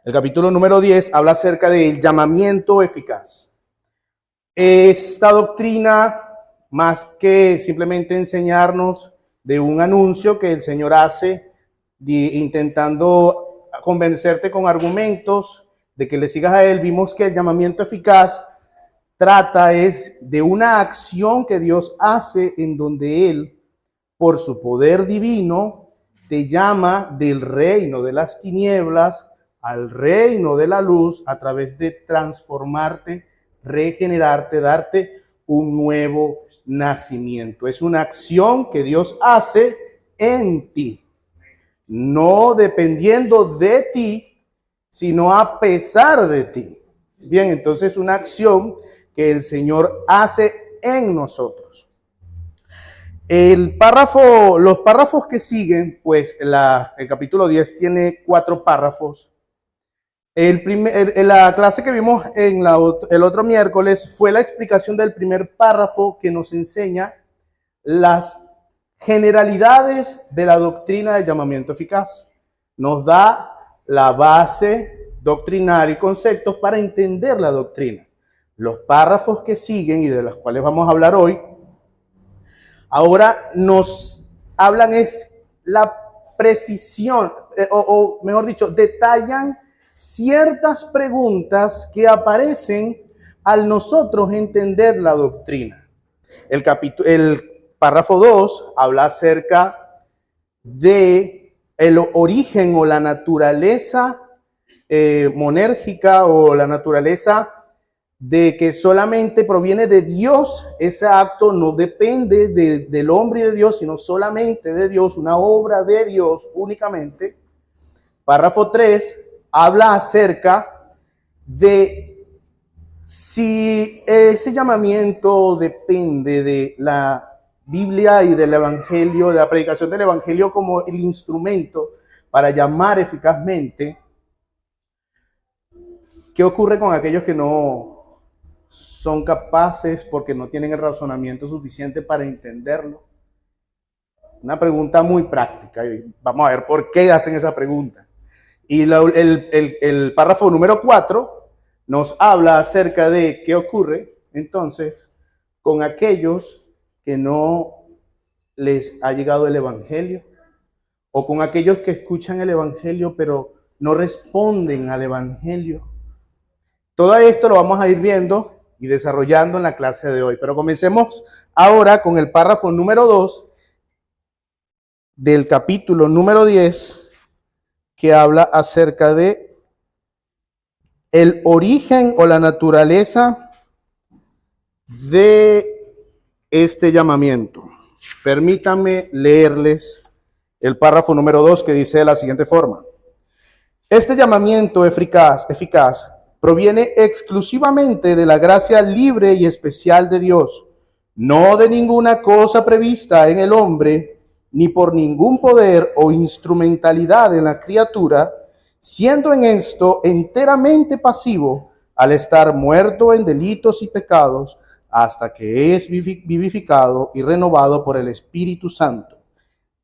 El capítulo número 10 habla acerca del llamamiento eficaz. Esta doctrina, más que simplemente enseñarnos de un anuncio que el Señor hace, intentando convencerte con argumentos de que le sigas a Él, vimos que el llamamiento eficaz trata es de una acción que Dios hace en donde Él, por su poder divino, te llama del reino de las tinieblas al reino de la luz a través de transformarte, regenerarte, darte un nuevo nacimiento. Es una acción que Dios hace en ti, no dependiendo de ti, sino a pesar de ti. Bien, entonces una acción que el Señor hace en nosotros. Los párrafos que siguen, pues el capítulo 10 tiene 4 párrafos. La clase que vimos en el otro miércoles fue la explicación del primer párrafo que nos enseña las generalidades de la doctrina del llamamiento eficaz. Nos da la base doctrinal y conceptos para entender la doctrina. Los párrafos que siguen y de los cuales vamos a hablar hoy, ahora nos hablan es la precisión, o mejor dicho, detallan ciertas preguntas que aparecen al nosotros entender la doctrina. El párrafo 2 habla acerca de el origen o la naturaleza monérgica o la naturaleza de que solamente proviene de Dios. Ese acto no depende del hombre y de Dios, sino solamente de Dios, una obra de Dios únicamente. Párrafo 3 habla acerca de si ese llamamiento depende de la Biblia y del Evangelio, de la predicación del Evangelio como el instrumento para llamar eficazmente. ¿Qué ocurre con aquellos que no son capaces porque no tienen el razonamiento suficiente para entenderlo? Una pregunta muy práctica y vamos a ver por qué hacen esa pregunta. Y el párrafo número 4 nos habla acerca de qué ocurre entonces con aquellos que no les ha llegado el Evangelio o con aquellos que escuchan el Evangelio pero no responden al Evangelio. Todo esto lo vamos a ir viendo y desarrollando en la clase de hoy. Pero comencemos ahora con el párrafo número 2 del capítulo número 10, que habla acerca de el origen o la naturaleza de este llamamiento. Permítanme leerles el párrafo número 2 que dice de la siguiente forma. Este llamamiento eficaz proviene exclusivamente de la gracia libre y especial de Dios, no de ninguna cosa prevista en el hombre, ni por ningún poder o instrumentalidad en la criatura, siendo en esto enteramente pasivo al estar muerto en delitos y pecados, hasta que es vivificado y renovado por el Espíritu Santo.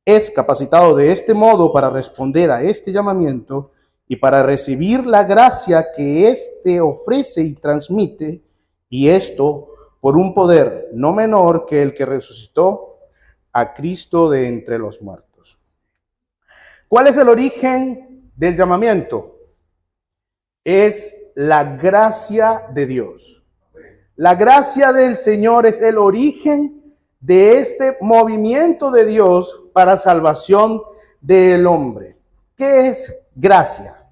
Es capacitado de este modo para responder a este llamamiento y para recibir la gracia que éste ofrece y transmite, y esto por un poder no menor que el que resucitó a Cristo de entre los muertos. ¿Cuál es el origen del llamamiento? Es la gracia de Dios. La gracia del Señor es el origen de este movimiento de Dios para salvación del hombre. ¿Qué es gracia?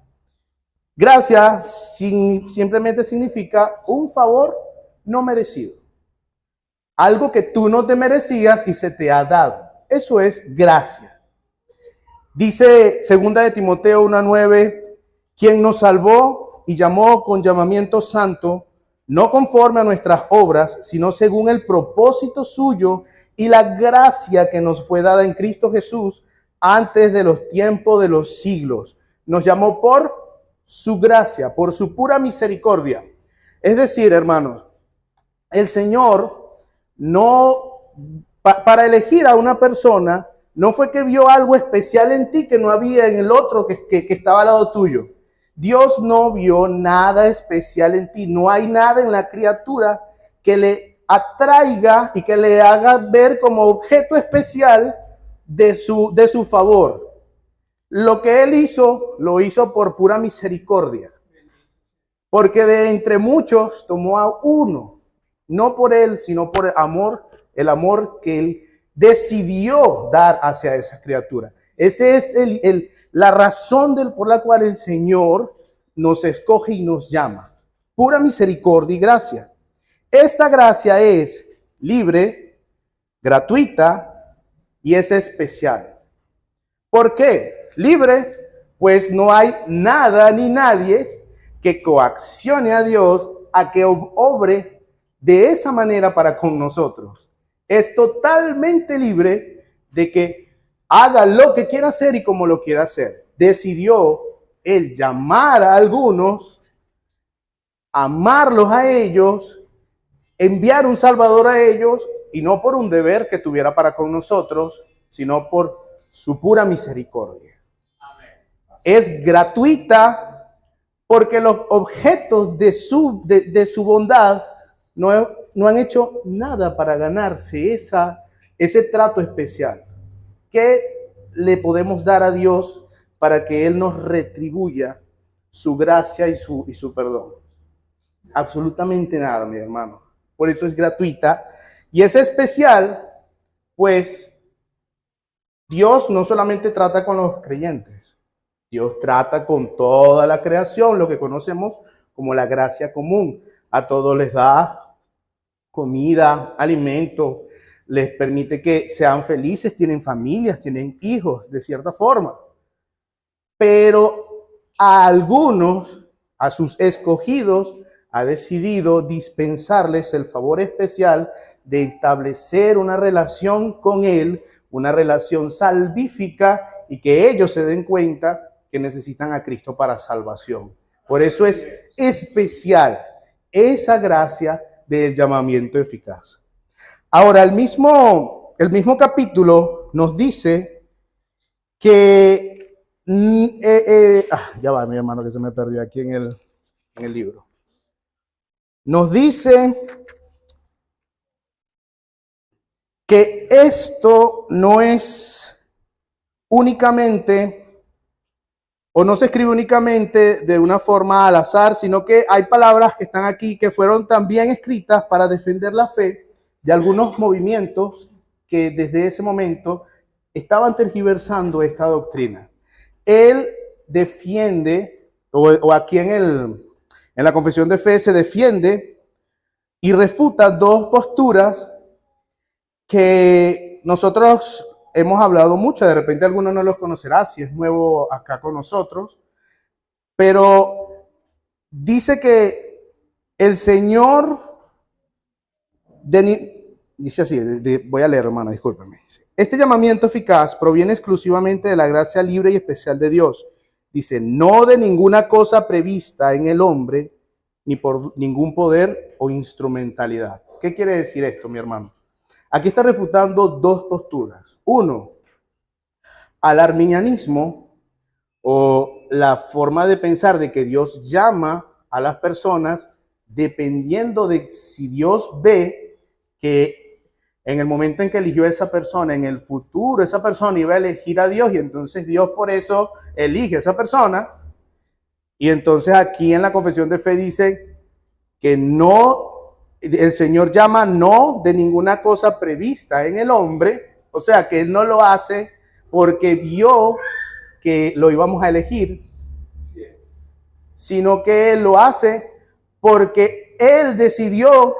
Gracia simplemente significa un favor no merecido. Algo que tú no te merecías y se te ha dado. Eso es gracia. Dice 2 de Timoteo 1:9, quien nos salvó y llamó con llamamiento santo, no conforme a nuestras obras, sino según el propósito suyo y la gracia que nos fue dada en Cristo Jesús antes de los tiempos de los siglos. Nos llamó por su gracia, por su pura misericordia. Es decir, hermanos, el Señor para elegir a una persona, no fue que vio algo especial en ti que no había en el otro que estaba al lado tuyo, Dios no vio nada especial en ti. No hay nada en la criatura que le atraiga y que le haga ver como objeto especial de su favor. Lo que Él hizo, lo hizo por pura misericordia. Porque de entre muchos tomó a uno, no por Él, sino por el amor que Él decidió dar hacia esa criatura. Esa es la razón por la cual el Señor nos escoge y nos llama. Pura misericordia y gracia. Esta gracia es libre, gratuita y es especial. ¿Por qué? Libre, pues no hay nada ni nadie que coaccione a Dios a que obre de esa manera para con nosotros. Es totalmente libre de que haga lo que quiera hacer y como lo quiera hacer. Decidió Él llamar a algunos, amarlos a ellos, enviar un Salvador a ellos, y no por un deber que tuviera para con nosotros, sino por su pura misericordia. Es gratuita porque los objetos de su bondad no han hecho nada para ganarse ese trato especial. ¿Qué le podemos dar a Dios para que Él nos retribuya su gracia y su perdón? Absolutamente nada, mi hermano. Por eso es gratuita y es especial, pues Dios no solamente trata con los creyentes, Dios trata con toda la creación, lo que conocemos como la gracia común. A todos les da comida, alimento, les permite que sean felices, tienen familias, tienen hijos, de cierta forma. Pero a algunos, a sus escogidos, ha decidido dispensarles el favor especial de establecer una relación con Él, una relación salvífica, y que ellos se den cuenta que necesitan a Cristo para salvación. Por eso es especial esa gracia del llamamiento eficaz. Ahora, el mismo capítulo nos dice que ya va, mi hermano, que se me perdió aquí en el libro. Nos dice que esto no es únicamente, o no se escribe únicamente de una forma al azar, sino que hay palabras que están aquí que fueron también escritas para defender la fe de algunos movimientos que desde ese momento estaban tergiversando esta doctrina. Él defiende, o aquí en la confesión de fe se defiende y refuta dos posturas que nosotros hemos hablado mucho. De repente alguno no los conocerá si es nuevo acá con nosotros, pero dice que el Señor, dice así, voy a leer, hermano, discúlpeme. Este llamamiento eficaz proviene exclusivamente de la gracia libre y especial de Dios. Dice, no de ninguna cosa prevista en el hombre, ni por ningún poder o instrumentalidad. ¿Qué quiere decir esto, mi hermano? Aquí está refutando dos posturas. Uno, al arminianismo, o la forma de pensar de que Dios llama a las personas dependiendo de si Dios ve que en el momento en que eligió a esa persona, en el futuro esa persona iba a elegir a Dios, y entonces Dios por eso elige a esa persona. Y entonces aquí en la confesión de fe dice que no, el Señor llama no de ninguna cosa prevista en el hombre, o sea que Él no lo hace porque vio que lo íbamos a elegir, sino que Él lo hace porque Él decidió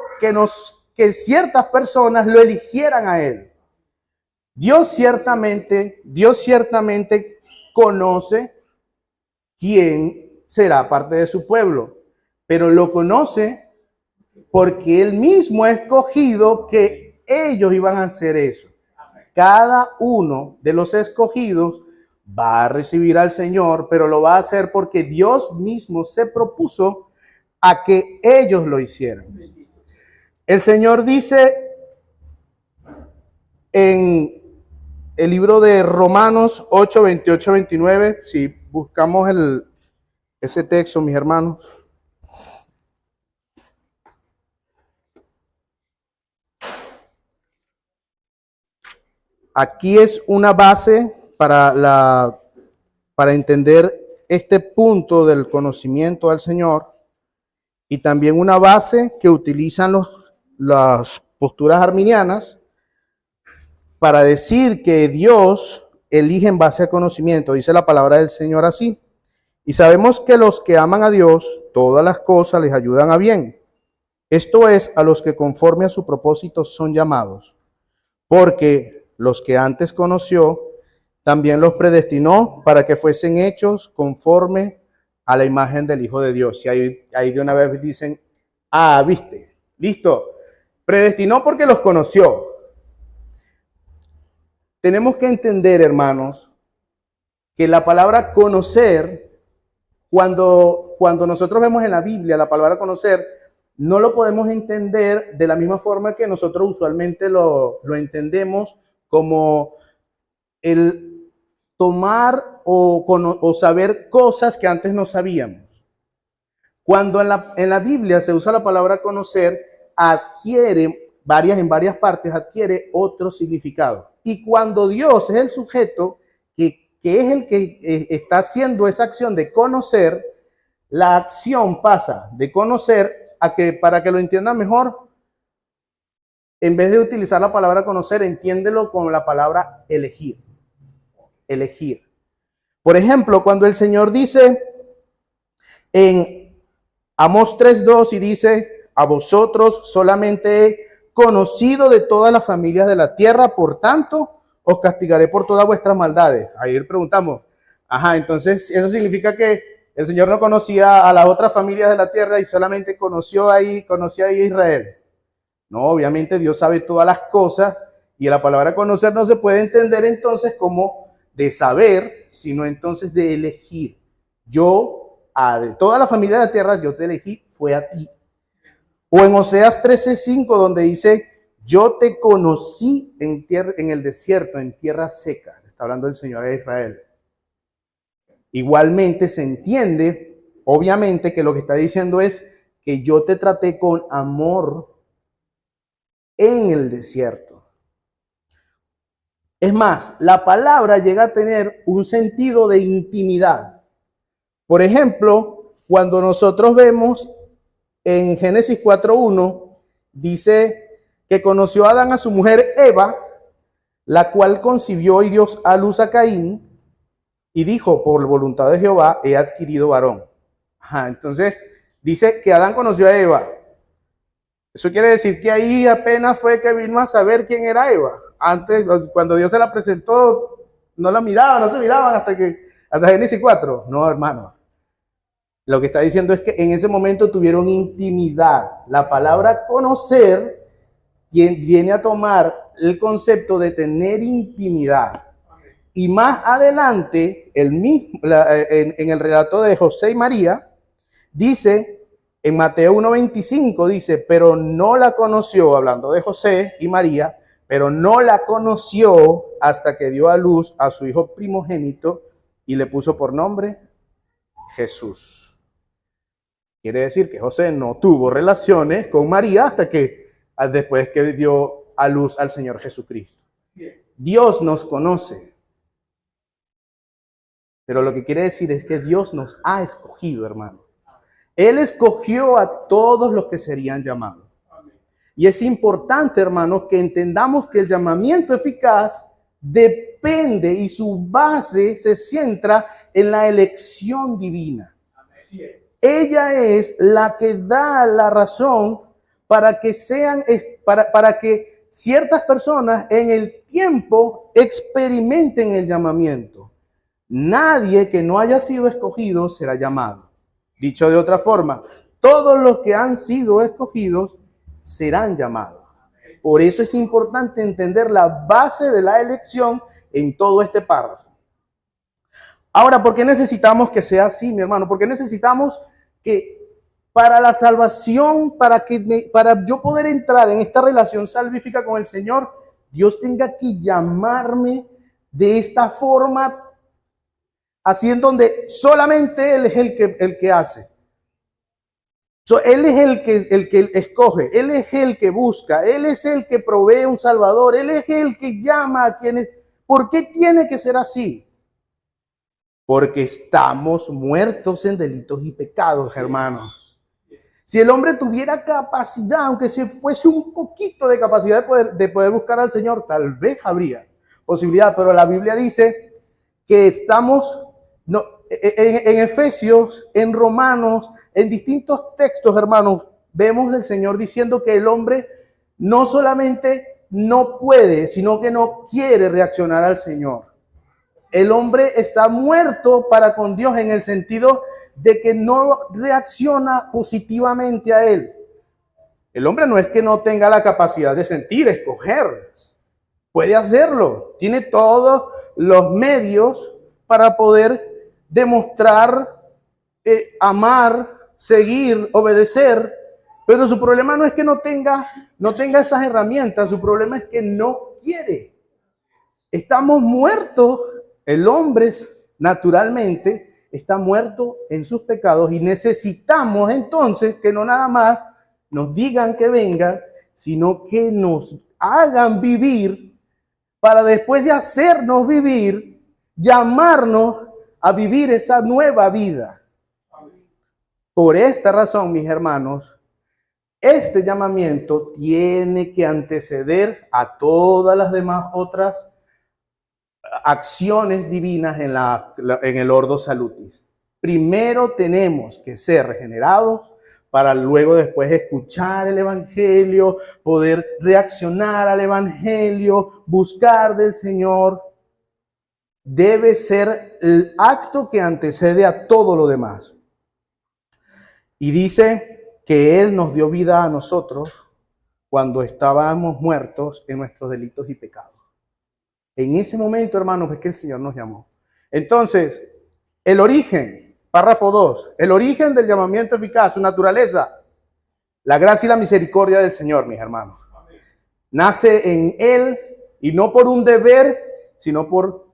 que ciertas personas lo eligieran a Él. Dios ciertamente conoce quién será parte de su pueblo, pero lo conoce porque Él mismo ha escogido que ellos iban a hacer eso. Cada uno de los escogidos va a recibir al Señor, pero lo va a hacer porque Dios mismo se propuso a que ellos lo hicieran. El Señor dice en el libro de Romanos 8, 28, 29, si buscamos ese texto, mis hermanos, aquí es una base para entender este punto del conocimiento al Señor y también una base que utilizan las posturas arminianas para decir que Dios elige en base a conocimiento. Dice la palabra del Señor así. Y sabemos que los que aman a Dios, todas las cosas les ayudan a bien. Esto es, a los que conforme a su propósito son llamados. Porque los que antes conoció, también los predestinó para que fuesen hechos conforme a la imagen del Hijo de Dios. Y ahí de una vez dicen, viste, listo. Predestinó porque los conoció. Tenemos que entender, hermanos, que la palabra conocer, cuando nosotros vemos en la Biblia la palabra conocer, no lo podemos entender de la misma forma que nosotros usualmente lo entendemos, como el tomar o saber cosas que antes no sabíamos. Cuando en la Biblia se usa la palabra conocer, en varias partes adquiere otro significado. Y cuando Dios es el sujeto que es el que está haciendo esa acción de conocer, la acción pasa de conocer a que, para que lo entiendan mejor, en vez de utilizar la palabra conocer, entiéndelo con la palabra elegir. Elegir. Por ejemplo, cuando el Señor dice en Amós 3:2 y dice, a vosotros solamente he conocido de todas las familias de la tierra, por tanto, os castigaré por todas vuestras maldades. Ahí le preguntamos, entonces eso significa que el Señor no conocía a las otras familias de la tierra y solamente conocía ahí a Israel. No, obviamente Dios sabe todas las cosas y la palabra conocer no se puede entender entonces como de saber, sino entonces de elegir. De toda la familia de la tierra, yo te elegí, fue a ti. O en Oseas 13:5, donde dice, yo te conocí en el desierto, en tierra seca. Está hablando el Señor de Israel. Igualmente se entiende, obviamente, que lo que está diciendo es que yo te traté con amor en el desierto. Es más, la palabra llega a tener un sentido de intimidad. Por ejemplo, cuando nosotros vemos en Génesis 4:1, dice que conoció a Adán a su mujer Eva, la cual concibió y dio a luz a Caín, y dijo, por voluntad de Jehová, he adquirido varón. Entonces, dice que Adán conoció a Eva. Eso quiere decir que ahí apenas fue que vino a saber quién era Eva. Antes, cuando Dios se la presentó, no se miraban hasta Génesis 4. No, hermano. Lo que está diciendo es que en ese momento tuvieron intimidad. La palabra conocer viene a tomar el concepto de tener intimidad. Y más adelante, en el relato de José y María, dice, en Mateo 1:25, dice, pero no la conoció, hablando de José y María, pero no la conoció hasta que dio a luz a su hijo primogénito y le puso por nombre Jesús. Quiere decir que José no tuvo relaciones con María hasta que después que dio a luz al Señor Jesucristo. Dios nos conoce. Pero lo que quiere decir es que Dios nos ha escogido, hermano. Él escogió a todos los que serían llamados. Y es importante, hermanos, que entendamos que el llamamiento eficaz depende y su base se centra en la elección divina. Ella es la que da la razón para que para que ciertas personas en el tiempo experimenten el llamamiento. Nadie que no haya sido escogido será llamado. Dicho de otra forma, todos los que han sido escogidos serán llamados. Por eso es importante entender la base de la elección en todo este párrafo. Ahora, ¿por qué necesitamos que sea así, mi hermano? Porque necesitamos que para la salvación, para yo poder entrar en esta relación salvífica con el Señor, Dios tenga que llamarme de esta forma así en donde solamente Él es el que hace. Él es el que escoge, Él es el que busca, Él es el que provee un Salvador, Él es el que llama a quienes. ¿Por qué tiene que ser así? Porque estamos muertos en delitos y pecados, hermanos. Si el hombre tuviera capacidad, aunque si fuese un poquito de capacidad de poder buscar al Señor, tal vez habría posibilidad, pero la Biblia dice que estamos en Efesios, en Romanos, en distintos textos, hermanos, vemos el Señor diciendo que el hombre no solamente no puede, sino que no quiere reaccionar al Señor. El hombre está muerto para con Dios en el sentido de que no reacciona positivamente a Él. El hombre no es que no tenga la capacidad de sentir, escoger. Puede hacerlo. Tiene todos los medios para poder demostrar, amar, seguir, obedecer. Pero su problema no es que no tenga esas herramientas. Su problema es que no quiere. Estamos muertos. El hombre naturalmente está muerto en sus pecados y necesitamos entonces que no nada más nos digan que venga, sino que nos hagan vivir para después de hacernos vivir, llamarnos a vivir esa nueva vida. Por esta razón, mis hermanos, este llamamiento tiene que anteceder a todas las demás otras acciones divinas en el Ordo Salutis. Primero tenemos que ser regenerados para luego después escuchar el Evangelio, poder reaccionar al Evangelio, buscar del Señor. Debe ser el acto que antecede a todo lo demás. Y dice que Él nos dio vida a nosotros cuando estábamos muertos en nuestros delitos y pecados. En ese momento, hermanos, es que el Señor nos llamó. Entonces, el origen, párrafo 2, el origen del llamamiento eficaz, su naturaleza, la gracia y la misericordia del Señor, mis hermanos. Nace en Él y no por un deber, sino por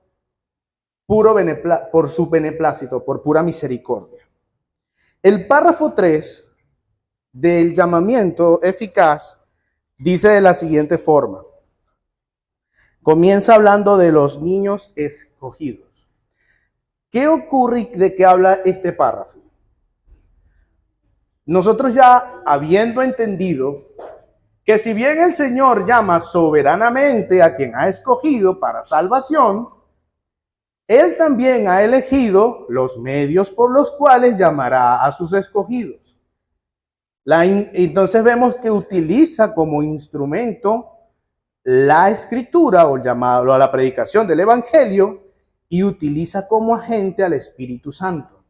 su beneplácito, por pura misericordia. El párrafo 3 del llamamiento eficaz dice de la siguiente forma. Comienza hablando de los niños escogidos. ¿Qué ocurre y de qué habla este párrafo? Nosotros ya habiendo entendido que si bien el Señor llama soberanamente a quien ha escogido para salvación, Él también ha elegido los medios por los cuales llamará a sus escogidos. Entonces vemos que utiliza como instrumento la escritura o llamado a la predicación del Evangelio y utiliza como agente al Espíritu Santo.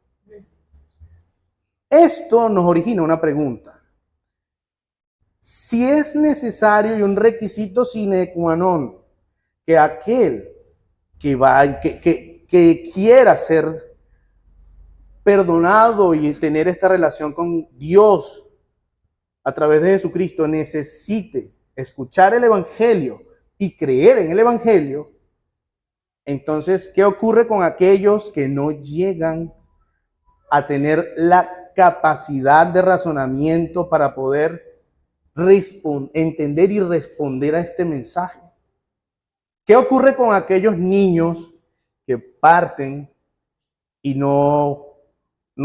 Esto nos origina una pregunta. Si es necesario y un requisito sine qua non que aquel que quiera ser perdonado y tener esta relación con Dios a través de Jesucristo necesite escuchar el Evangelio y creer en el Evangelio, entonces, ¿qué ocurre con aquellos que no llegan a tener la capacidad de razonamiento para poder entender y responder a este mensaje? ¿Qué ocurre con aquellos niños que parten y no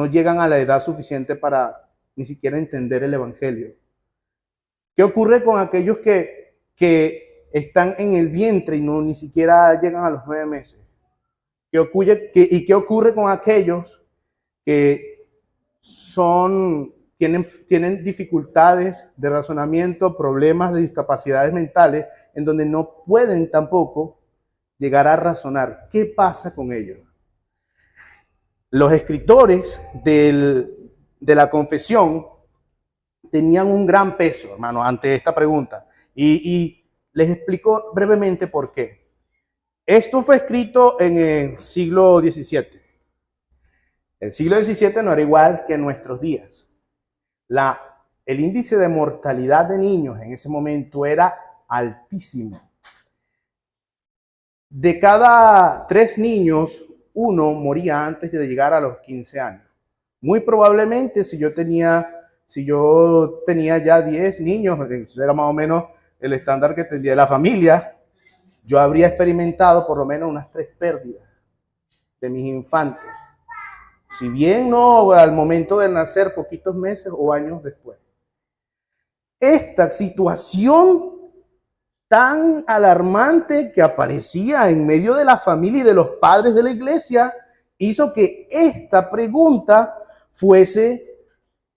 llegan a la edad suficiente para ni siquiera entender el Evangelio? ¿Qué ocurre con aquellos que están en el vientre y ni siquiera llegan a los 9 meses? ¿Qué ocurre con aquellos que tienen dificultades de razonamiento, problemas de discapacidades mentales, en donde no pueden tampoco llegar a razonar? ¿Qué pasa con ellos? Los escritores de la confesión tenían un gran peso, hermano, ante esta pregunta. Y les explico brevemente por qué. Esto fue escrito en el siglo XVII. El siglo XVII no era igual que en nuestros días. El índice de mortalidad de niños en ese momento era altísimo. De cada 3 niños, uno moría antes de llegar a los 15 años. Muy probablemente si yo tenía ya 10 niños, era más o menos el estándar que tendría la familia, yo habría experimentado por lo menos unas 3 pérdidas de mis infantes. Si bien no al momento de nacer, poquitos meses o años después. Esta situación tan alarmante que aparecía en medio de la familia y de los padres de la iglesia hizo que esta pregunta fuese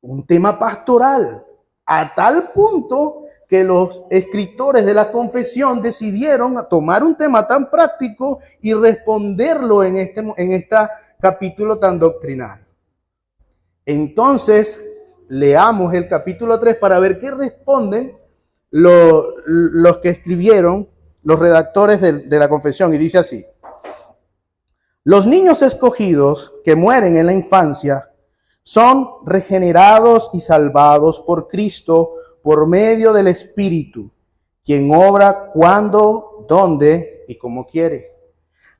un tema pastoral, a tal punto que los escritores de la confesión decidieron tomar un tema tan práctico y responderlo en este capítulo tan doctrinal. Entonces, leamos el capítulo 3 para ver qué responden los que escribieron, los redactores de la confesión, y dice así: los niños escogidos que mueren en la infancia son regenerados y salvados por Cristo por medio del Espíritu, quien obra cuando, dónde y como quiere.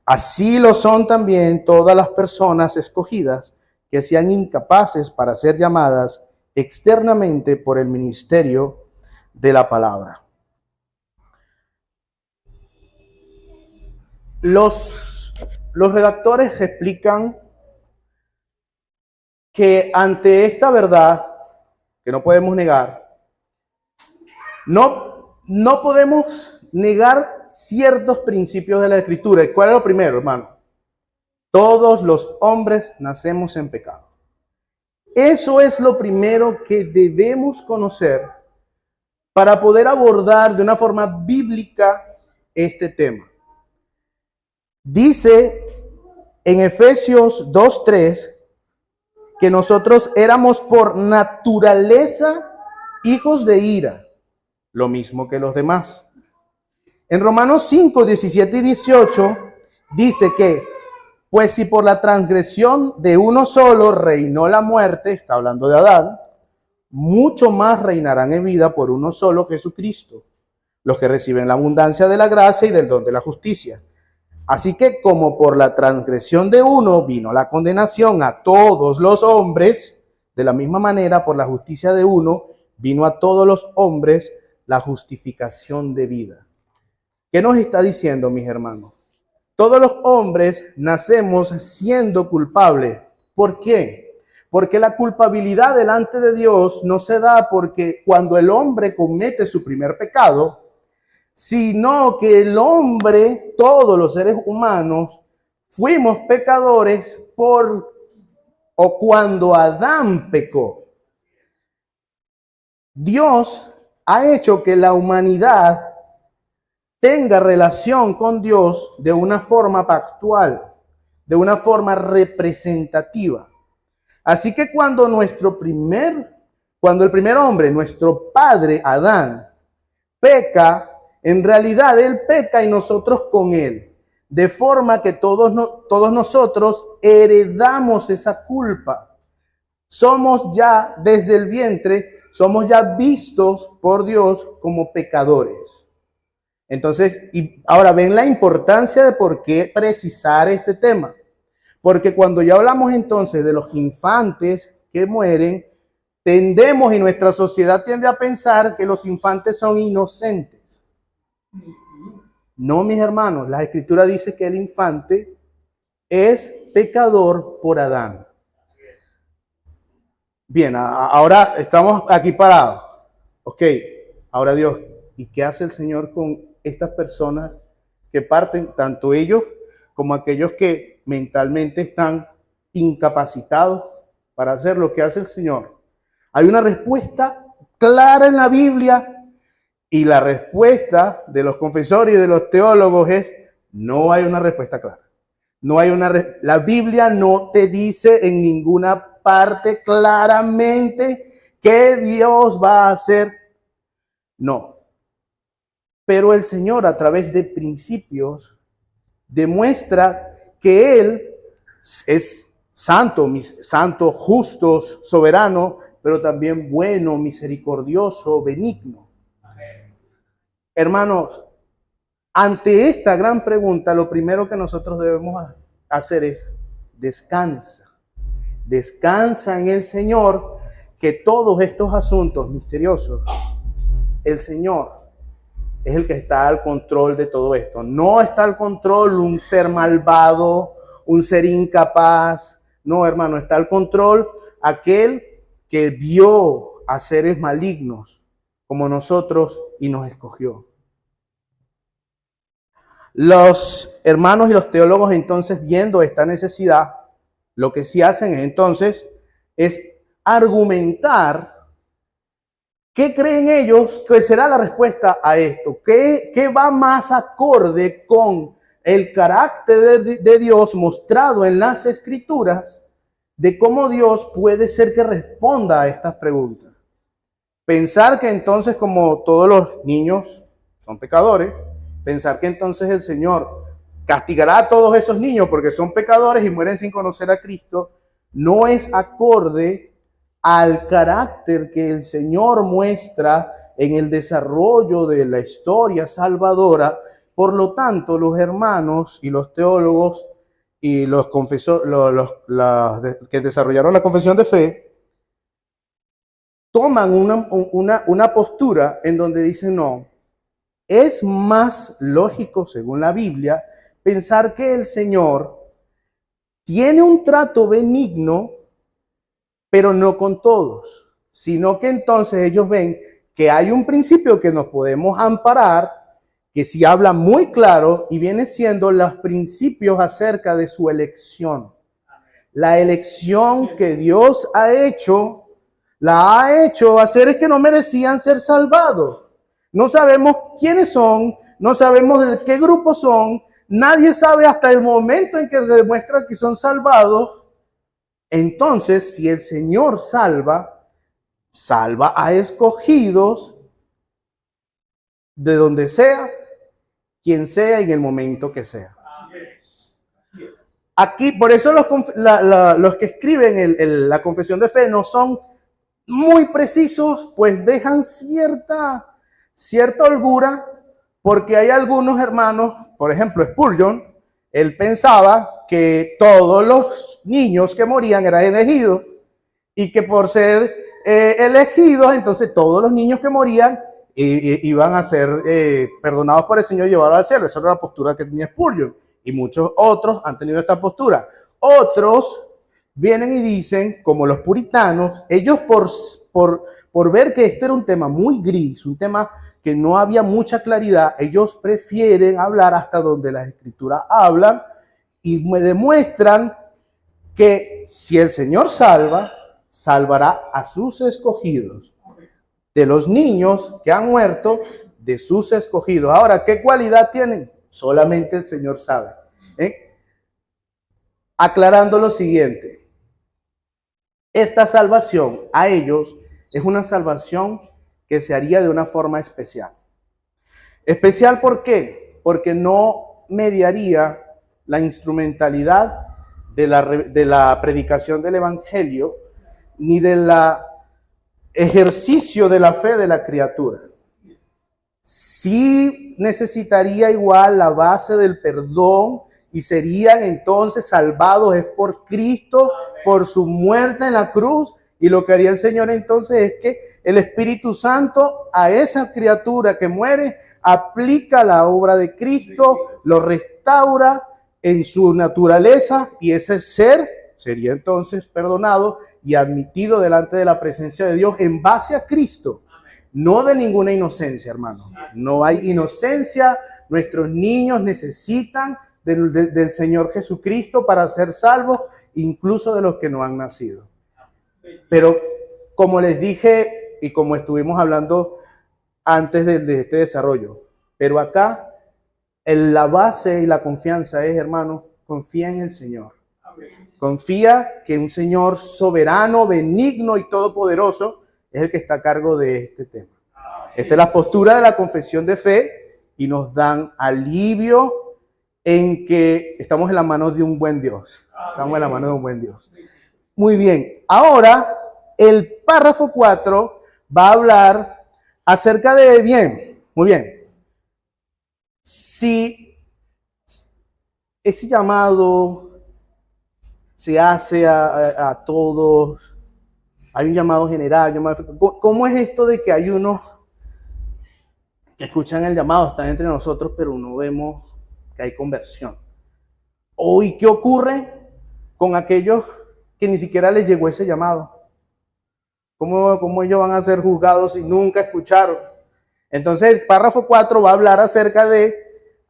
Así lo son también todas las personas escogidas que sean incapaces para ser llamadas externamente por el ministerio de la palabra. Los redactores explican que ante esta verdad, que no podemos negar, no podemos negar ciertos principios de la Escritura. ¿Y cuál es lo primero, hermano? Todos los hombres nacemos en pecado. Eso es lo primero que debemos conocer para poder abordar de una forma bíblica este tema. Dice en Efesios 2:3 que nosotros éramos por naturaleza hijos de ira, lo mismo que los demás. En Romanos 5:17 y 18 dice que, pues si por la transgresión de uno solo reinó la muerte, está hablando de Adán, mucho más reinarán en vida por uno solo, Jesucristo, los que reciben la abundancia de la gracia y del don de la justicia. Así que como por la transgresión de uno vino la condenación a todos los hombres, de la misma manera por la justicia de uno vino a todos los hombres la justificación de vida. ¿Qué nos está diciendo, mis hermanos? Todos los hombres nacemos siendo culpables. ¿Por qué? Porque la culpabilidad delante de Dios no se da porque cuando el hombre comete su primer pecado, sino que el hombre, todos los seres humanos, fuimos pecadores cuando Adán pecó. Dios ha hecho que la humanidad tenga relación con Dios de una forma pactual, de una forma representativa. Así que cuando el primer hombre, nuestro padre Adán, peca, en realidad él peca y nosotros con él. De forma que todos nosotros heredamos esa culpa. Somos ya desde el vientre, somos ya vistos por Dios como pecadores. Entonces, y ahora ven la importancia de por qué precisar este tema. Porque cuando ya hablamos entonces de los infantes que mueren, tendemos y nuestra sociedad tiende a pensar que los infantes son inocentes. No, mis hermanos, la Escritura dice que el infante es pecador por Adán. Bien, ahora estamos aquí parados. Ok, ahora Dios, ¿y qué hace el Señor con estas personas que parten, tanto ellos como aquellos que mentalmente están incapacitados para hacer lo que hace el Señor? Hay una respuesta clara en la Biblia y la respuesta de los confesores y de los teólogos es: no hay una respuesta clara. La Biblia no te dice en ninguna parte claramente qué Dios va a hacer. No. Pero el Señor, a través de principios, demuestra que Él es santo, justo, soberano, pero también bueno, misericordioso, benigno. Hermanos, ante esta gran pregunta, lo primero que nosotros debemos hacer es descansa. Descansa en el Señor, que todos estos asuntos misteriosos, el Señor es el que está al control de todo esto. No está al control un ser malvado, un ser incapaz. No, hermano, está al control aquel que vio a seres malignos como nosotros y nos escogió. Los hermanos y los teólogos entonces, viendo esta necesidad, lo que sí hacen entonces es argumentar qué creen ellos que será la respuesta a esto, qué va más acorde con el carácter de Dios mostrado en las Escrituras, de cómo Dios puede ser que responda a estas preguntas. Pensar que entonces, como todos los niños son pecadores, pensar que entonces el Señor castigará a todos esos niños porque son pecadores y mueren sin conocer a Cristo, no es acorde al carácter que el Señor muestra en el desarrollo de la historia salvadora. Por lo tanto, los hermanos y los teólogos y los que desarrollaron la confesión de fe toman una postura en donde dicen, no, es más lógico, según la Biblia, pensar que el Señor tiene un trato benigno, pero no con todos, sino que entonces ellos ven que hay un principio que nos podemos amparar, que sí habla muy claro y viene siendo los principios acerca de su elección. La elección que Dios ha hecho, la ha hecho a seres que no merecían ser salvados. No sabemos quiénes son, no sabemos de qué grupo son, nadie sabe hasta el momento en que se demuestra que son salvados. Entonces, si el Señor salva a escogidos de donde sea, quien sea, en el momento que sea. Aquí, por eso los que escriben la confesión de fe no son muy precisos, pues dejan cierta holgura, porque hay algunos hermanos, por ejemplo, Spurgeon, él pensaba que todos los niños que morían eran elegidos y que por ser elegidos, entonces todos los niños que morían iban a ser perdonados por el Señor y llevados al cielo. Esa era la postura que tenía Spurgeon, y muchos otros han tenido esta postura. Otros vienen y dicen, como los puritanos, ellos por ver que este era un tema muy gris, un tema que no había mucha claridad, ellos prefieren hablar hasta donde las Escrituras hablan y me demuestran que si el Señor salvará a sus escogidos, de los niños que han muerto, de sus escogidos. Ahora, ¿qué cualidad tienen? Solamente el Señor sabe. Aclarando lo siguiente, esta salvación a ellos es una salvación que se haría de una forma especial. ¿Especial por qué? Porque no mediaría la instrumentalidad de la predicación del Evangelio ni del ejercicio de la fe de la criatura. Sí necesitaría igual la base del perdón y serían entonces salvados es por Cristo, por su muerte en la cruz. Y lo que haría el Señor entonces es que el Espíritu Santo a esa criatura que muere aplica la obra de Cristo, lo restaura en su naturaleza y ese ser sería entonces perdonado y admitido delante de la presencia de Dios en base a Cristo. No de ninguna inocencia, hermano. No hay inocencia. Nuestros niños necesitan del Señor Jesucristo para ser salvos, incluso de los que no han nacido. Pero como les dije y como estuvimos hablando antes de este desarrollo, pero acá la base y la confianza es, hermanos, confía en el Señor. Confía que un Señor soberano, benigno y todopoderoso es el que está a cargo de este tema. Esta es la postura de la confesión de fe y nos dan alivio en que estamos en las manos de un buen Dios. Estamos en las manos de un buen Dios. Muy bien. Ahora, el párrafo 4 va a hablar acerca de, muy bien, si ese llamado se hace a todos. Hay un llamado general. ¿Cómo es esto de que hay unos que escuchan el llamado, están entre nosotros, pero no vemos que hay conversión? ¿Y qué ocurre con aquellos que ni siquiera les llegó ese llamado? ¿Cómo ellos van a ser juzgados si nunca escucharon? Entonces el párrafo 4 va a hablar acerca de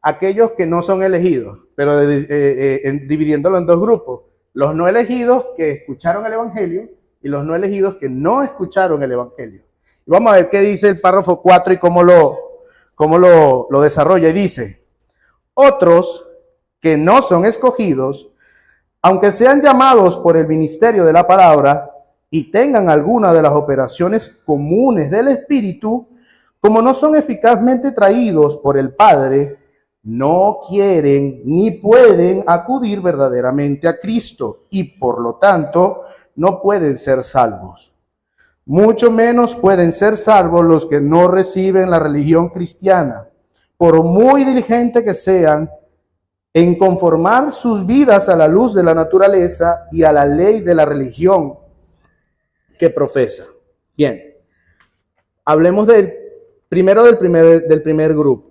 aquellos que no son elegidos, pero dividiéndolo en dos grupos. Los no elegidos que escucharon el evangelio y los no elegidos que no escucharon el evangelio. Y vamos a ver qué dice el párrafo 4 y cómo lo desarrolla. Y dice: otros que no son escogidos, aunque sean llamados por el ministerio de la palabra y tengan alguna de las operaciones comunes del Espíritu, como no son eficazmente traídos por el Padre, no quieren ni pueden acudir verdaderamente a Cristo y por lo tanto no pueden ser salvos. Mucho menos pueden ser salvos los que no reciben la religión cristiana, por muy diligente que sean en conformar sus vidas a la luz de la naturaleza y a la ley de la religión que profesa. Bien, hablemos del primer grupo.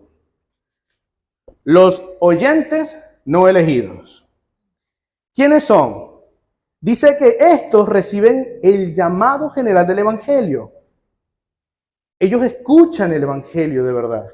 Los oyentes no elegidos. ¿Quiénes son? Dice que estos reciben el llamado general del evangelio. Ellos escuchan el evangelio de verdad.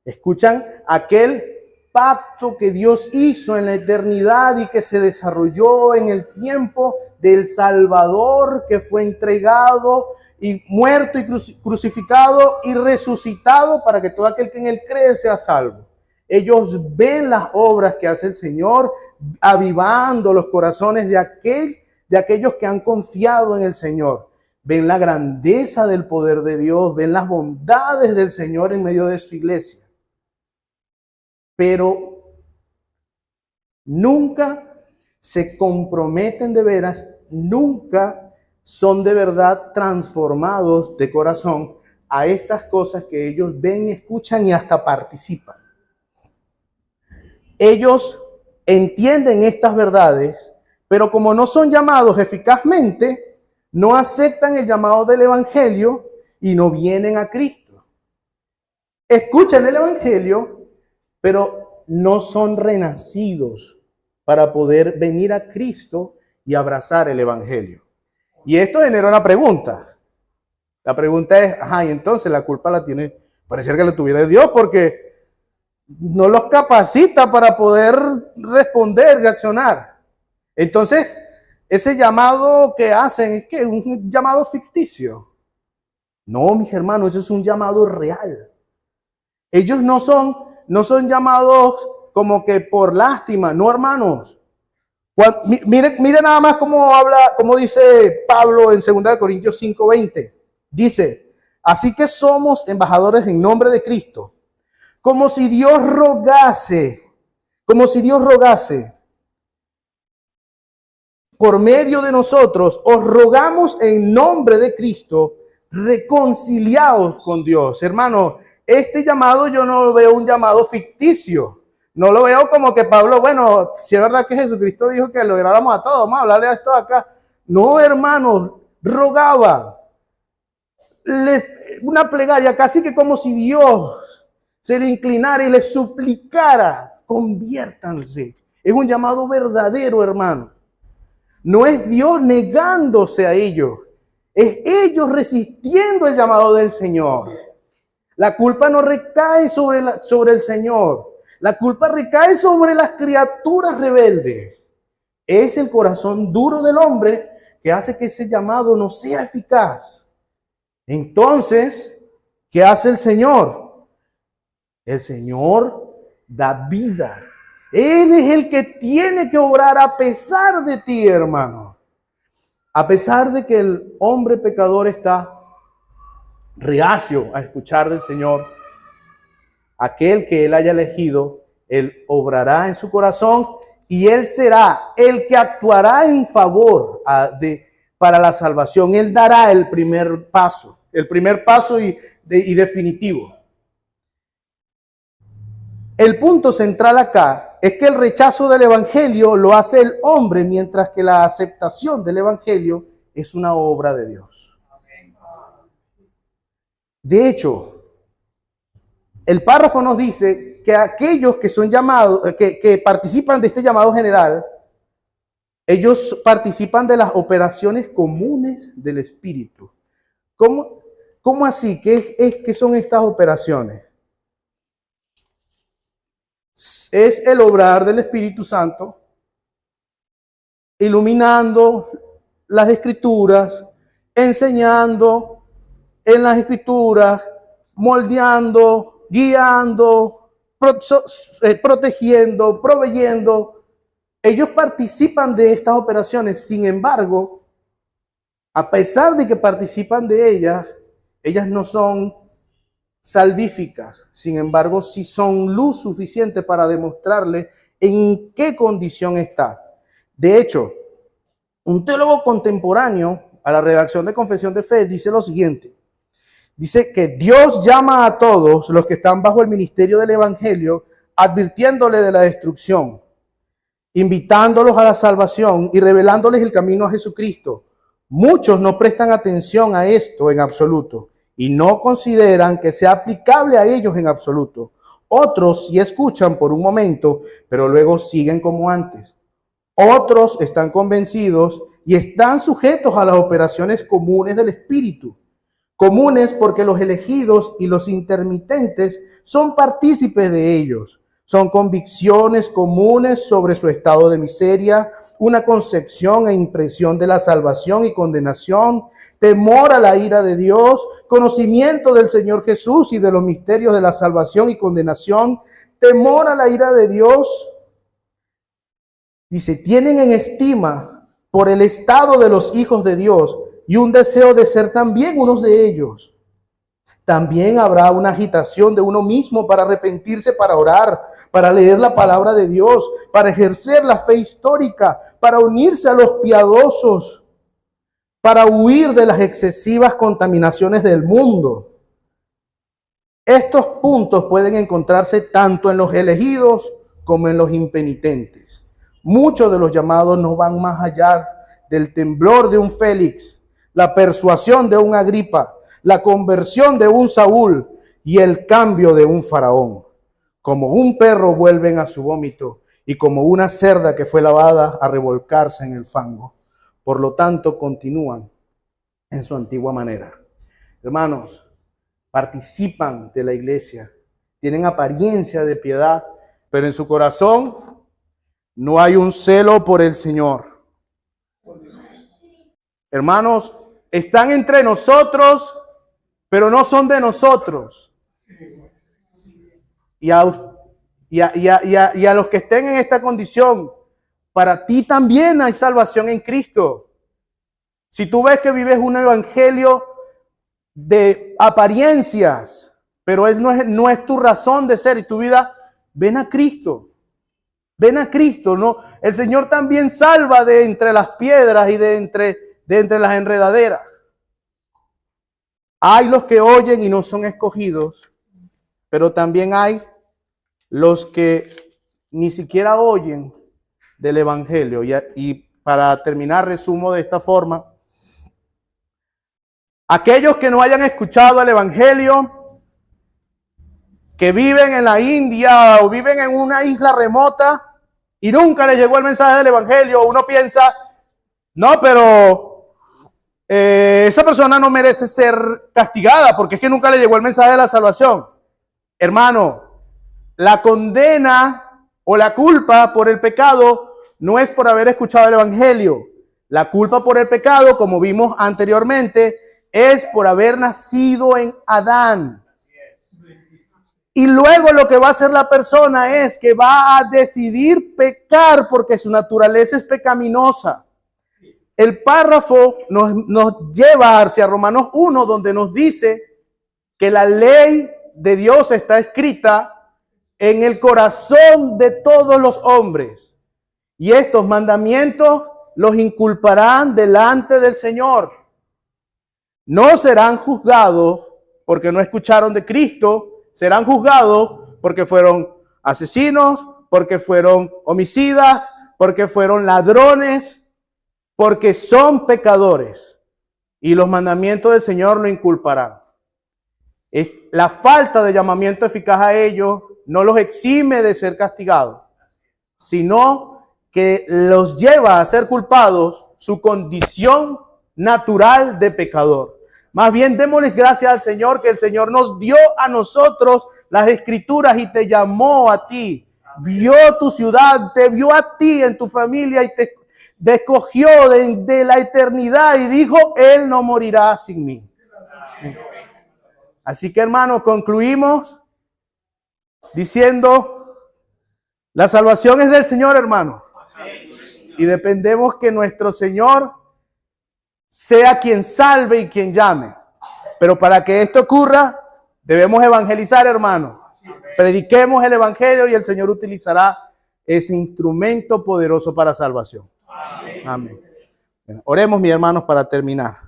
Escuchan aquel pacto que Dios hizo en la eternidad y que se desarrolló en el tiempo del Salvador, que fue entregado y muerto y crucificado y resucitado para que todo aquel que en él cree sea salvo. Ellos ven las obras que hace el Señor, avivando los corazones de aquellos que han confiado en el Señor. Ven la grandeza del poder de Dios, ven las bondades del Señor en medio de su iglesia. Pero nunca se comprometen de veras, nunca son de verdad transformados de corazón a estas cosas que ellos ven, escuchan y hasta participan. Ellos entienden estas verdades, pero como no son llamados eficazmente, no aceptan el llamado del evangelio y no vienen a Cristo. Escuchan el evangelio, pero no son renacidos para poder venir a Cristo y abrazar el evangelio. Y esto genera una pregunta. La pregunta es, y entonces la culpa la tiene, pareciera que la tuviera Dios, porque no los capacita para poder responder, reaccionar. Entonces, ese llamado que hacen es que un llamado ficticio. No, mis hermanos, eso es un llamado real. Ellos no son llamados como que por lástima, no, hermanos. Mire nada más cómo dice Pablo en 2 Corintios 5:20. Dice: así que somos embajadores en nombre de Cristo, como si Dios rogase por medio de nosotros, os rogamos en nombre de Cristo, reconciliaos con Dios. Hermano, este llamado yo no lo veo un llamado ficticio. No lo veo como que Pablo, bueno, si es verdad que Jesucristo dijo que lo lográramos a todos, vamos a hablarle a esto acá. No, hermano, rogaba. Una plegaria casi que como si Dios se le inclinara y le suplicara, conviértanse. Es un llamado verdadero, hermano. No es Dios negándose a ellos, es ellos resistiendo el llamado del Señor. La culpa no recae sobre el Señor, la culpa recae sobre las criaturas rebeldes. Es el corazón duro del hombre que hace que ese llamado no sea eficaz. Entonces, ¿qué hace el Señor? El Señor da vida. Él es el que tiene que obrar a pesar de ti, hermano. A pesar de que el hombre pecador está reacio a escuchar del Señor, aquel que Él haya elegido, Él obrará en su corazón y Él será el que actuará en favor para la salvación. Él dará el primer paso y definitivo. El punto central acá es que el rechazo del evangelio lo hace el hombre, mientras que la aceptación del evangelio es una obra de Dios. De hecho, el párrafo nos dice que aquellos que son llamados, que participan de este llamado general, ellos participan de las operaciones comunes del Espíritu. ¿Cómo así? ¿Qué son estas operaciones? Es el obrar del Espíritu Santo, iluminando las Escrituras, enseñando en las Escrituras, moldeando, guiando, protegiendo, proveyendo. Ellos participan de estas operaciones. Sin embargo, a pesar de que participan de ellas no son salvíficas. Sin embargo, sí son luz suficiente para demostrarle en qué condición está. De hecho, un teólogo contemporáneo a la redacción de Confesión de Fe dice lo siguiente. Dice que Dios llama a todos los que están bajo el ministerio del evangelio, advirtiéndole de la destrucción, invitándolos a la salvación y revelándoles el camino a Jesucristo. Muchos no prestan atención a esto en absoluto y no consideran que sea aplicable a ellos en absoluto. Otros sí escuchan por un momento, pero luego siguen como antes. Otros están convencidos y están sujetos a las operaciones comunes del Espíritu. Comunes porque los elegidos y los intermitentes son partícipes de ellos. Son convicciones comunes sobre su estado de miseria, una concepción e impresión de la salvación y condenación, temor a la ira de Dios, conocimiento del Señor Jesús y de los misterios de la salvación y condenación, temor a la ira de Dios. Dice, tienen en estima por el estado de los hijos de Dios y un deseo de ser también unos de ellos. También habrá una agitación de uno mismo para arrepentirse, para orar, para leer la palabra de Dios, para ejercer la fe histórica, para unirse a los piadosos, para huir de las excesivas contaminaciones del mundo. Estos puntos pueden encontrarse tanto en los elegidos como en los impenitentes. Muchos de los llamados no van más allá del temblor de un Félix, la persuasión de un Agripa, la conversión de un Saúl y el cambio de un Faraón. Como un perro vuelven a su vómito y como una cerda que fue lavada a revolcarse en el fango. Por lo tanto, continúan en su antigua manera. Hermanos, participan de la iglesia, tienen apariencia de piedad, pero en su corazón no hay un celo por el Señor. Hermanos, están entre nosotros, pero no son de nosotros. Y a los que estén en esta condición, para ti también hay salvación en Cristo. Si tú ves que vives un evangelio de apariencias, pero no es tu razón de ser y tu vida, ven a Cristo. Ven a Cristo, ¿no? El Señor también salva de entre las piedras y de entre las enredaderas. Hay los que oyen y no son escogidos, pero también hay los que ni siquiera oyen del evangelio. Y para terminar, resumo de esta forma. Aquellos que no hayan escuchado el evangelio, que viven en la India o viven en una isla remota y nunca les llegó el mensaje del evangelio, uno piensa, no, pero esa persona no merece ser castigada porque es que nunca le llegó el mensaje de la salvación. Hermano, la condena o la culpa por el pecado no es por haber escuchado el evangelio. La culpa por el pecado, como vimos anteriormente, es por haber nacido en Adán. Y luego lo que va a hacer la persona es que va a decidir pecar porque su naturaleza es pecaminosa. El párrafo nos lleva hacia Romanos 1, donde nos dice que la ley de Dios está escrita en el corazón de todos los hombres. Y estos mandamientos los inculparán delante del Señor. No serán juzgados porque no escucharon de Cristo, serán juzgados porque fueron asesinos, porque fueron homicidas, porque fueron ladrones, porque son pecadores. Y los mandamientos del Señor lo inculparán. La falta de llamamiento eficaz a ellos no los exime de ser castigados, sino que los lleva a ser culpados su condición natural de pecador. Más bien démosles gracias al Señor, que el Señor nos dio a nosotros las Escrituras y te llamó a ti. Vio tu ciudad, te vio a ti en tu familia y te escogió de la eternidad y dijo, Él no morirá sin mí. Así que, hermanos, concluimos diciendo, la salvación es del Señor, hermano. Y dependemos que nuestro Señor sea quien salve y quien llame. Pero para que esto ocurra, debemos evangelizar, hermano. Prediquemos el evangelio y el Señor utilizará ese instrumento poderoso para salvación. Amén. Bueno, oremos, mis hermanos, para terminar.